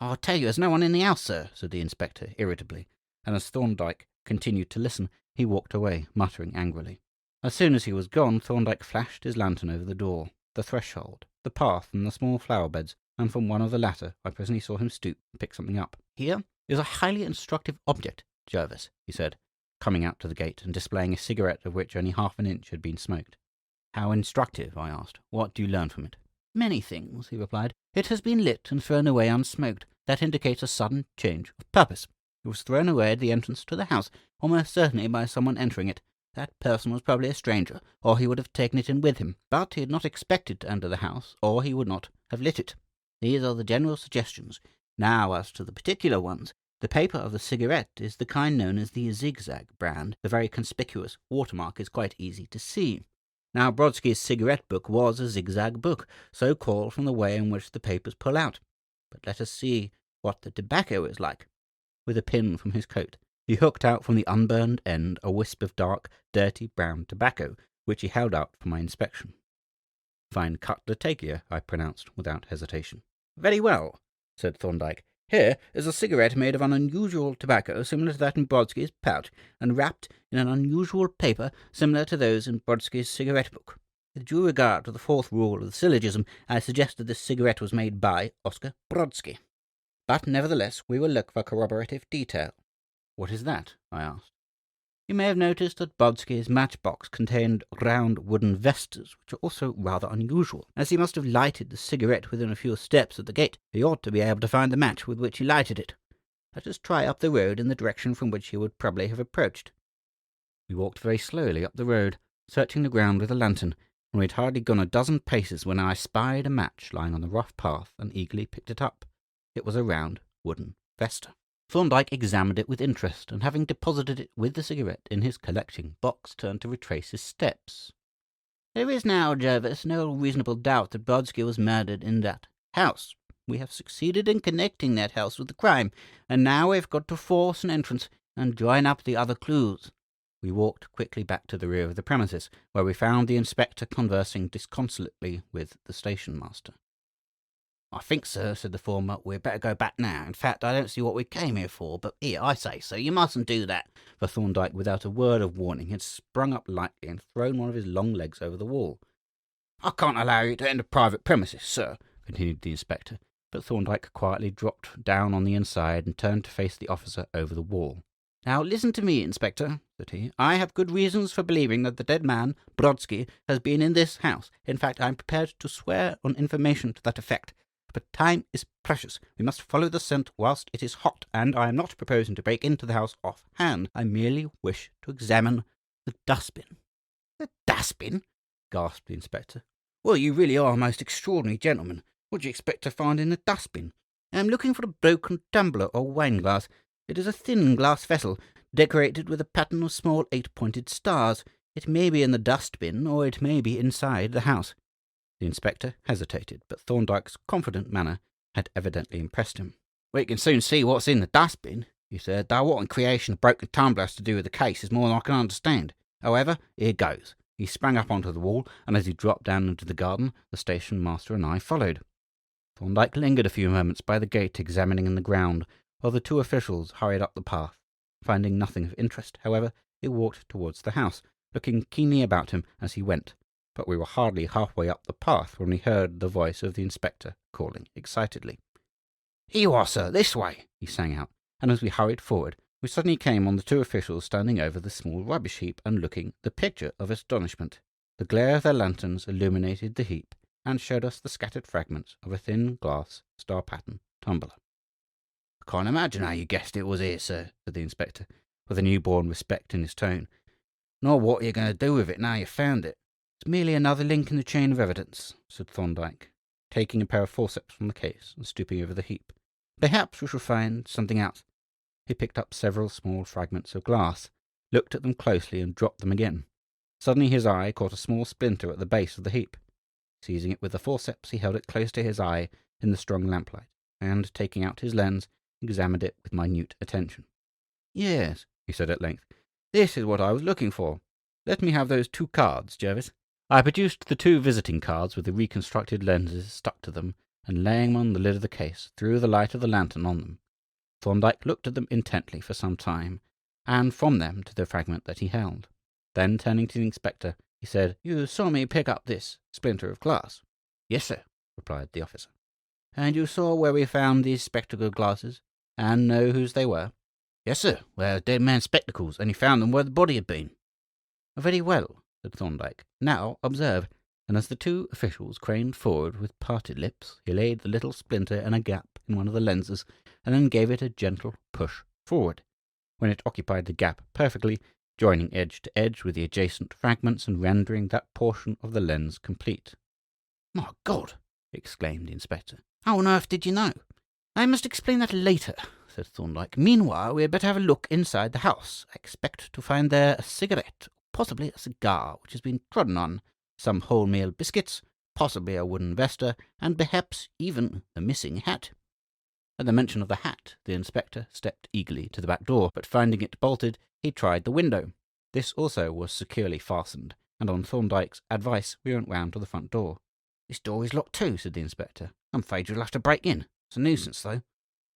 I tell you, there's no one in the house, sir, said the inspector irritably, and as Thorndyke continued to listen, he walked away, muttering angrily. As soon as he was gone, Thorndyke flashed his lantern over the door, the threshold, the path, and the small flower beds, and from one of the latter I presently saw him stoop and pick something up. Here is a highly instructive object, Jervis, he said, coming out to the gate and displaying a cigarette of which only half an inch had been smoked. How instructive? I asked. What do you learn from it? Many things, he replied. It has been lit and thrown away unsmoked. That indicates a sudden change of purpose. It was thrown away at the entrance to the house, almost certainly by someone entering it. That person was probably a stranger, or he would have taken it in with him. But he had not expected to enter the house, or he would not have lit it. These are the general suggestions. Now, as to the particular ones, the paper of the cigarette is the kind known as the zigzag brand. The very conspicuous watermark is quite easy to see. Now, Brodski's cigarette book was a zigzag book, so called from the way in which the papers pull out. But let us see what the tobacco is like. With a pin from his coat, he hooked out from the unburned end a wisp of dark, dirty brown tobacco, which he held out for my inspection. Fine cut Latakia, I pronounced without hesitation. Very well, said Thorndyke. Here is a cigarette made of an unusual tobacco similar to that in Brodski's pouch, and wrapped in an unusual paper similar to those in Brodski's cigarette book. With due regard to the fourth rule of the syllogism, I suggest that this cigarette was made by Oscar Brodski. But nevertheless, we will look for corroborative detail. What is that? I asked. You may have noticed that Brodski's matchbox contained round wooden vestas, which are also rather unusual. As he must have lighted the cigarette within a few steps of the gate, he ought to be able to find the match with which he lighted it. Let us try up the road in the direction from which he would probably have approached. We walked very slowly up the road, searching the ground with a lantern, and we had hardly gone a dozen paces when I spied a match lying on the rough path and eagerly picked it up. It was a round wooden vesta. Thorndyke examined it with interest, and having deposited it with the cigarette in his collecting box, turned to retrace his steps. There is now, Jervis, no reasonable doubt that Brodski was murdered in that house. We have succeeded in connecting that house with the crime, and now we've got to force an entrance and join up the other clues. We walked quickly back to the rear of the premises, where we found the inspector conversing disconsolately with the station master. I think, sir, said the former, we'd better go back now. In fact, I don't see what we came here for, but here, I say, sir, you mustn't do that. For Thorndyke, without a word of warning, had sprung up lightly and thrown one of his long legs over the wall. I can't allow you to enter private premises, sir, continued the inspector, but Thorndyke quietly dropped down on the inside and turned to face the officer over the wall. Now, listen to me, Inspector, said he. I have good reasons for believing that the dead man, Brodski, has been in this house. In fact, I am prepared to swear on information to that effect. But time is precious. We must follow the scent whilst it is hot, and I am not proposing to break into the house off-hand. I merely wish to examine the dustbin. The dustbin? Gasped the inspector. Well, you really are a most extraordinary gentleman. What do you expect to find in the dustbin? I am looking for a broken tumbler or wine glass. It is a thin glass vessel, decorated with a pattern of small 8-pointed stars. It may be in the dustbin, or it may be inside the house. The inspector hesitated, but Thorndyke's confident manner had evidently impressed him. We can soon see what's in the dustbin, he said, though what in creation a broken tumbler has to do with the case is more than I can understand. However, here goes. He sprang up onto the wall, and as he dropped down into the garden, the station master and I followed. Thorndyke lingered a few moments by the gate examining in the ground, while the two officials hurried up the path. Finding nothing of interest, however, he walked towards the house, looking keenly about him as he went. But we were hardly halfway up the path when we heard the voice of the inspector calling excitedly. "Here you are, sir, this way," he sang out, and as we hurried forward, we suddenly came on the two officials standing over the small rubbish heap and looking the picture of astonishment. The glare of their lanterns illuminated the heap, and showed us the scattered fragments of a thin glass star-pattern tumbler. "I can't imagine how you guessed it was here, sir," said the inspector, with a newborn respect in his tone. "Nor what you're going to do with it now you've found it." "It's merely another link in the chain of evidence," said Thorndyke, taking a pair of forceps from the case and stooping over the heap. "Perhaps we shall find something else." He picked up several small fragments of glass, looked at them closely, and dropped them again. Suddenly his eye caught a small splinter at the base of the heap. Seizing it with the forceps, he held it close to his eye in the strong lamplight, and, taking out his lens, examined it with minute attention. "Yes," he said at length, "this is what I was looking for. Let me have those 2 cards, Jervis." I produced the 2 visiting cards with the reconstructed lenses stuck to them, and laying them on the lid of the case, threw the light of the lantern on them. Thorndyke looked at them intently for some time, and from them to the fragment that he held. Then, turning to the inspector, he said, "You saw me pick up this splinter of glass?" "Yes, sir," replied the officer. "And you saw where we found these spectacle glasses, and know whose they were?" "Yes, sir, where the dead man's spectacles, and he found them where the body had been." "Very well," said Thorndyke. "Now observe." And as the 2 officials craned forward with parted lips, he laid the little splinter in a gap in one of the lenses, and then gave it a gentle push forward, when it occupied the gap perfectly, joining edge to edge with the adjacent fragments and rendering that portion of the lens complete. "My God!" exclaimed the inspector. "How on earth did you know?" "I must explain that later," said Thorndyke. "Meanwhile, we had better have a look inside the house. I expect to find there a cigarette, possibly a cigar which has been trodden on, some wholemeal biscuits, possibly a wooden vesta, and perhaps even the missing hat." At the mention of the hat, the inspector stepped eagerly to the back door, but finding it bolted, he tried the window. This also was securely fastened, and on Thorndyke's advice we went round to the front door. "This door is locked too," said the inspector. "I'm afraid you'll have to break in. It's a nuisance, though."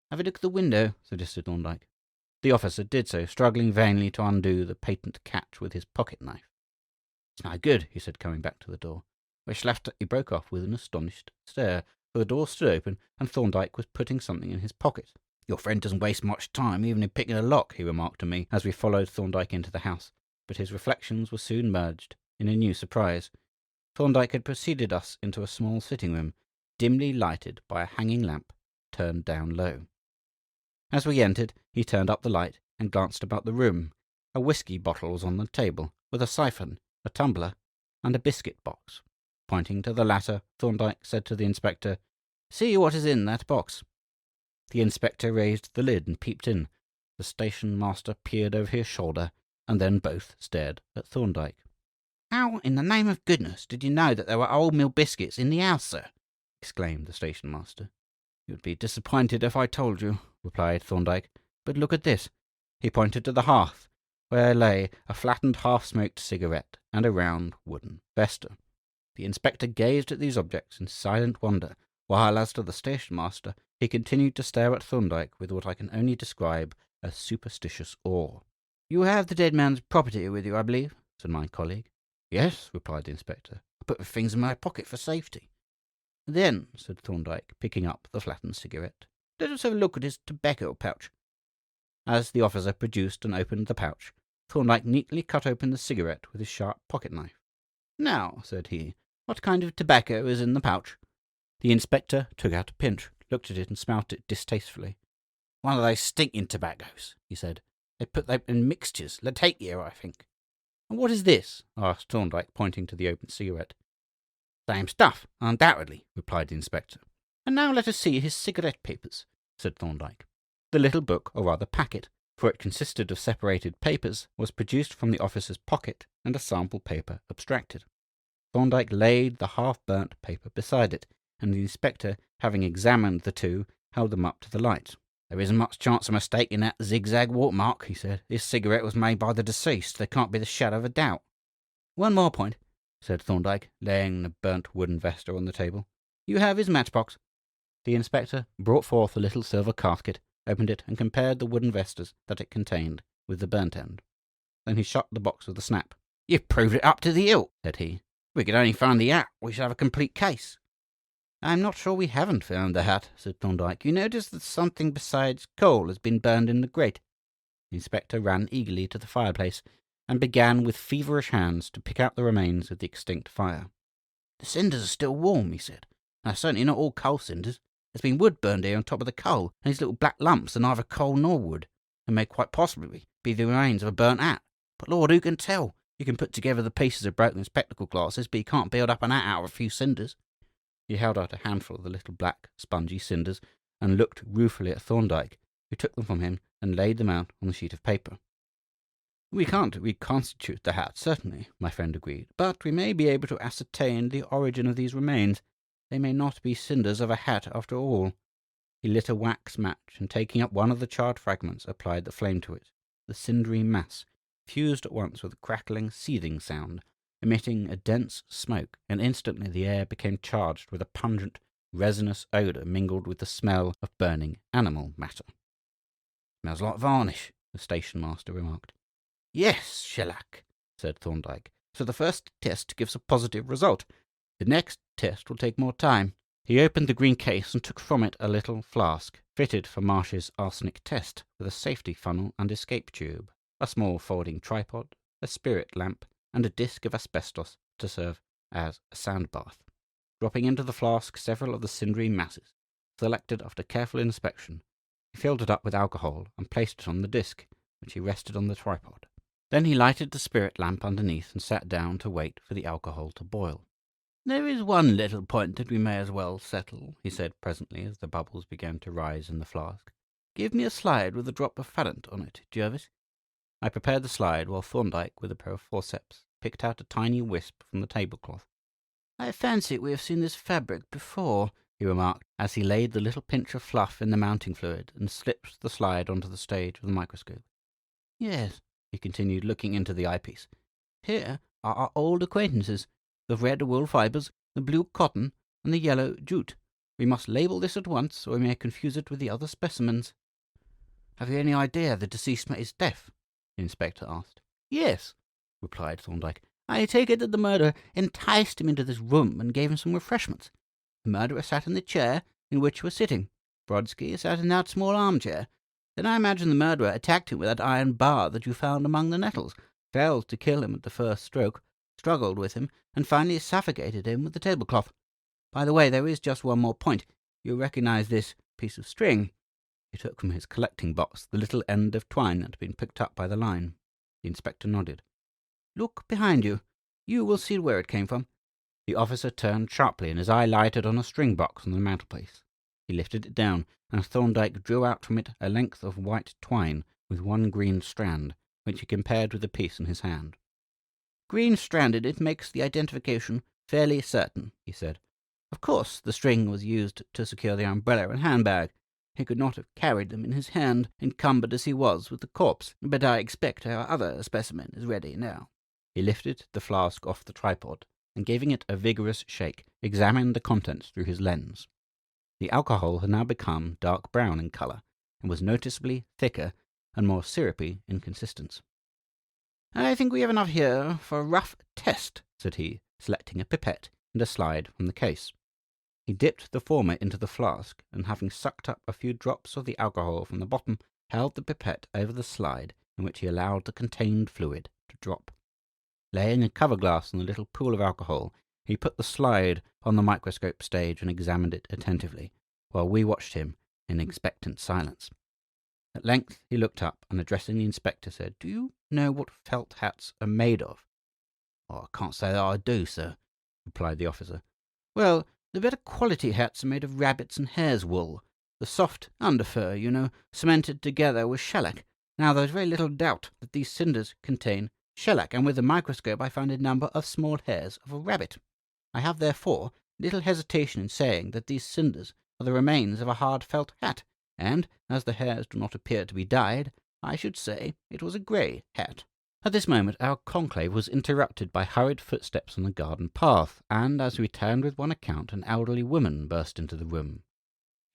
"Have a look at the window," suggested Thorndyke. The officer did so, struggling vainly to undo the patent catch with his pocket-knife. "It's no good," he said, coming back to the door. He broke off with an astonished stare, for the door stood open, and Thorndyke was putting something in his pocket. "Your friend doesn't waste much time even in picking a lock," he remarked to me, as we followed Thorndyke into the house. But his reflections were soon merged in a new surprise. Thorndyke had preceded us into a small sitting-room, dimly lighted by a hanging lamp turned down low. As we entered, he turned up the light and glanced about the room. A whisky bottle was on the table, with a siphon, a tumbler, and a biscuit box. Pointing to the latter, Thorndyke said to the inspector, "See what is in that box." The inspector raised the lid and peeped in. The station master peered over his shoulder, and then both stared at Thorndyke. "How, in the name of goodness, did you know that there were wholemeal biscuits in the house, sir?" exclaimed the station master. "You would be disappointed if I told you," replied Thorndyke. "But look at this." He pointed to the hearth, where lay a flattened half-smoked cigarette and a round wooden vesta. The inspector gazed at these objects in silent wonder, while, as to the station-master, he continued to stare at Thorndyke with what I can only describe as superstitious awe. "You have the dead man's property with you, I believe?" said my colleague. "Yes," replied the inspector. "I put the things in my pocket for safety." "Then," said Thorndyke, picking up the flattened cigarette, "let us have a look at his tobacco pouch." As the officer produced and opened the pouch, Thorndyke neatly cut open the cigarette with his sharp pocket-knife. "Now," said he, "what kind of tobacco is in the pouch?" The inspector took out a pinch, looked at it, and smelt it distastefully. "One of those stinking tobaccos," he said. "They put them in mixtures, Latakia, I think." "And what is this?" asked Thorndyke, pointing to the open cigarette. "Same stuff, undoubtedly," replied the inspector. "And now let us see his cigarette papers," said Thorndyke. The little book, or rather packet, for it consisted of separated papers, was produced from the officer's pocket, and a sample paper abstracted. Thorndyke laid the half-burnt paper beside it, and the inspector, having examined the 2, held them up to the light. "There isn't much chance of mistaking that zigzag watermark," he said. "This cigarette was made by the deceased. There can't be the shadow of a doubt." "One more point," said Thorndyke, laying the burnt wooden vesta on the table. "You have his matchbox." The inspector brought forth a little silver casket, opened it, and compared the wooden vestas that it contained with the burnt end. Then he shut the box with a snap. "You've proved it up to the hilt," said he. "If we could only find the hat, we should have a complete case." I'm not sure we haven't found the hat, said Thorndyke. You notice that something besides coal has been burned in the grate. The inspector ran eagerly to the fireplace and began with feverish hands to pick out the remains of the extinct fire. The cinders are still warm, he said. They're certainly not all coal cinders. There's been wood burned here on top of the coal, and these little black lumps are neither coal nor wood, and may quite possibly be the remains of a burnt hat. But Lord, who can tell? You can put together the pieces of broken spectacle glasses, but you can't build up an hat out of a few cinders. He held out a handful of the little black, spongy cinders and looked ruefully at Thorndyke, who took them from him and laid them out on the sheet of paper. We can't reconstitute the hat, certainly, my friend agreed, but we may be able to ascertain the origin of these remains. They may not be cinders of a hat after all. He lit a wax match, and taking up one of the charred fragments, applied the flame to it. The cindery mass fused at once with a crackling, seething sound, emitting a dense smoke, and instantly the air became charged with a pungent, resinous odour mingled with the smell of burning animal matter. "Smells like varnish," the station master remarked. "Yes, shellac," said Thorndyke. "So the first test gives a positive result. The next test will take more time." He opened the green case and took from it a little flask, fitted for Marsh's arsenic test, with a safety funnel and escape tube, a small folding tripod, a spirit lamp, and a disc of asbestos to serve as a sand bath. Dropping into the flask several of the cindery masses, selected after careful inspection, he filled it up with alcohol and placed it on the disc, which he rested on the tripod. Then he lighted the spirit lamp underneath and sat down to wait for the alcohol to boil. "There is one little point that we may as well settle," he said presently, as the bubbles began to rise in the flask. "Give me a slide with a drop of faddant on it, Jervis." I prepared the slide, while Thorndyke, with a pair of forceps, picked out a tiny wisp from the tablecloth. "I fancy we have seen this fabric before," he remarked, as he laid the little pinch of fluff in the mounting fluid and slipped the slide onto the stage with the microscope. "Yes," he continued, looking into the eyepiece. "Here are our old acquaintances, the red wool fibres, the blue cotton, and the yellow jute. We must label this at once, or we may confuse it with the other specimens." "Have you any idea the deceased met his death?" the inspector asked. "Yes," replied Thorndyke. "I take it that the murderer enticed him into this room and gave him some refreshments. The murderer sat in the chair in which you were sitting. Brodski sat in that small armchair. Then I imagine the murderer attacked him with that iron bar that you found among the nettles, failed to kill him at the first stroke, struggled with him, and finally suffocated him with the tablecloth. By the way, there is just one more point. You recognize this piece of string?" He took from his collecting box the little end of twine that had been picked up by the line. The inspector nodded. "Look behind you. You will see where it came from." The officer turned sharply, and his eye lighted on a string box on the mantelpiece. He lifted it down, and Thorndyke drew out from it a length of white twine with one green strand, which he compared with the piece in his hand. "Green-stranded, it makes the identification fairly certain," he said. "Of course, the string was used to secure the umbrella and handbag. He could not have carried them in his hand, encumbered as he was with the corpse, but I expect our other specimen is ready now." He lifted the flask off the tripod, and giving it a vigorous shake, examined the contents through his lens. The alcohol had now become dark brown in colour, and was noticeably thicker and more syrupy in consistence. "I think we have enough here for a rough test," said he, selecting a pipette and a slide from the case. He dipped the former into the flask, and having sucked up a few drops of the alcohol from the bottom, held the pipette over the slide, in which he allowed the contained fluid to drop. Laying a cover-glass on the little pool of alcohol, he put the slide on the microscope stage and examined it attentively, while we watched him in expectant silence. At length he looked up, and addressing the inspector, said, "Do you know what felt hats are made of?" "I can't say that I do, sir," replied the officer. "Well, the better quality hats are made of rabbits' and hares' wool, the soft underfur, you know, cemented together with shellac. Now, there is very little doubt that these cinders contain shellac, and with the microscope I found a number of small hairs of a rabbit. I have, therefore, little hesitation in saying that these cinders are the remains of a hard felt hat, and, as the hairs do not appear to be dyed, I should say it was a grey hat." At this moment our conclave was interrupted by hurried footsteps on the garden path, and, as we turned with one account, an elderly woman burst into the room.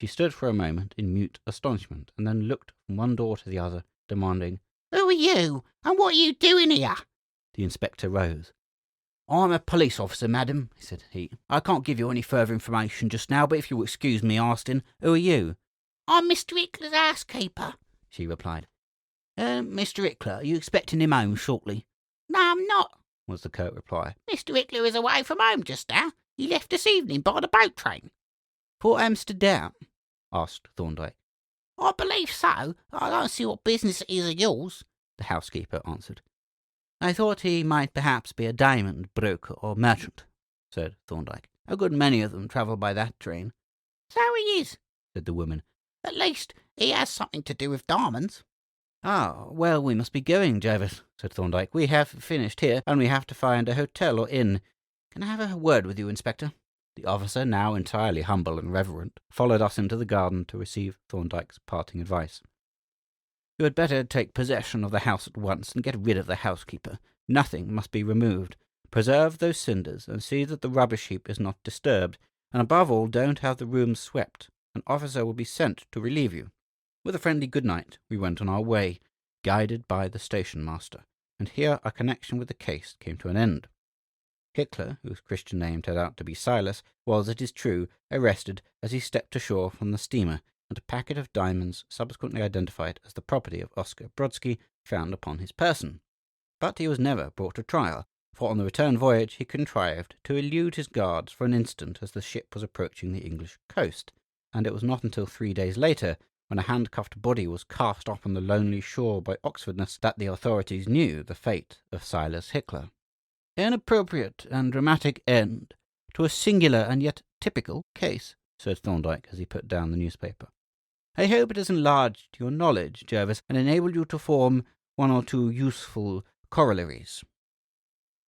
She stood for a moment in mute astonishment, and then looked from one door to the other, demanding, "Who are you, and what are you doing here?" The inspector rose. I'm a police officer, madam, said he. I can't give you any further information just now, but if you'll excuse me asking, who are you? I'm Mr. Ickler's housekeeper, she replied. Mr. Ickler, are you expecting him home shortly? No, I'm not, was the curt reply. Mr. Ickler is away from home just now. He left this evening by the boat train. For Amsterdam? Asked Thorndyke. I believe so. I don't see what business it is of yours, the housekeeper answered. I thought he might perhaps be a diamond broker or merchant, said Thorndyke. A good many of them travel by that train. So he is, said the woman. At least he has something to do with diamonds. Ah, well, we must be going, Jervis, said Thorndyke. We have finished here, and we have to find a hotel or inn. Can I have a word with you, Inspector? The officer, now entirely humble and reverent, followed us into the garden to receive Thorndyke's parting advice. You had better take possession of the house at once and get rid of the housekeeper. Nothing must be removed. Preserve those cinders and see that the rubbish heap is not disturbed, and above all, don't have the rooms swept. An officer will be sent to relieve you. With a friendly good night, we went on our way, guided by the station master, and here our connection with the case came to an end. Hickler, whose Christian name turned out to be Silas, was, it is true, arrested as he stepped ashore from the steamer, and a packet of diamonds, subsequently identified as the property of Oscar Brodski, found upon his person. But he was never brought to trial, for on the return voyage he contrived to elude his guards for an instant as the ship was approaching the English coast, and it was not until 3 days later, when a handcuffed body was cast off on the lonely shore by Oxfordness, that the authorities knew the fate of Silas Hickler. An appropriate and dramatic end to a singular and yet typical case, said Thorndyke as he put down the newspaper. I hope it has enlarged your knowledge, Jervis, and enabled you to form one or two useful corollaries.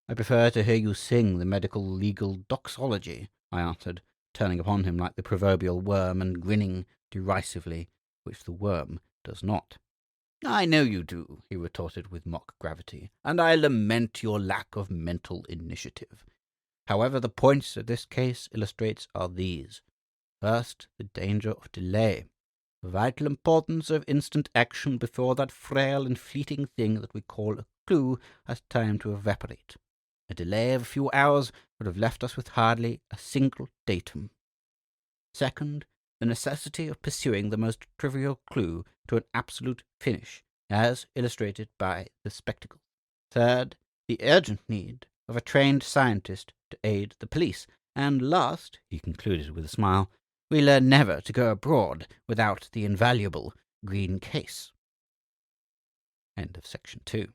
I prefer to hear you sing the medical legal doxology, I answered, turning upon him like the proverbial worm and grinning derisively, which the worm does not. I know you do, he retorted with mock gravity, and I lament your lack of mental initiative. However, the points that this case illustrates are these. First, the danger of delay. The vital importance of instant action before that frail and fleeting thing that we call a clue has time to evaporate. A delay of a few hours would have left us with hardly a single datum. Second, the necessity of pursuing the most trivial clue to an absolute finish, as illustrated by the spectacle. Third, the urgent need of a trained scientist to aid the police. And last, he concluded with a smile, we learn never to go abroad without the invaluable green case. End of section 2.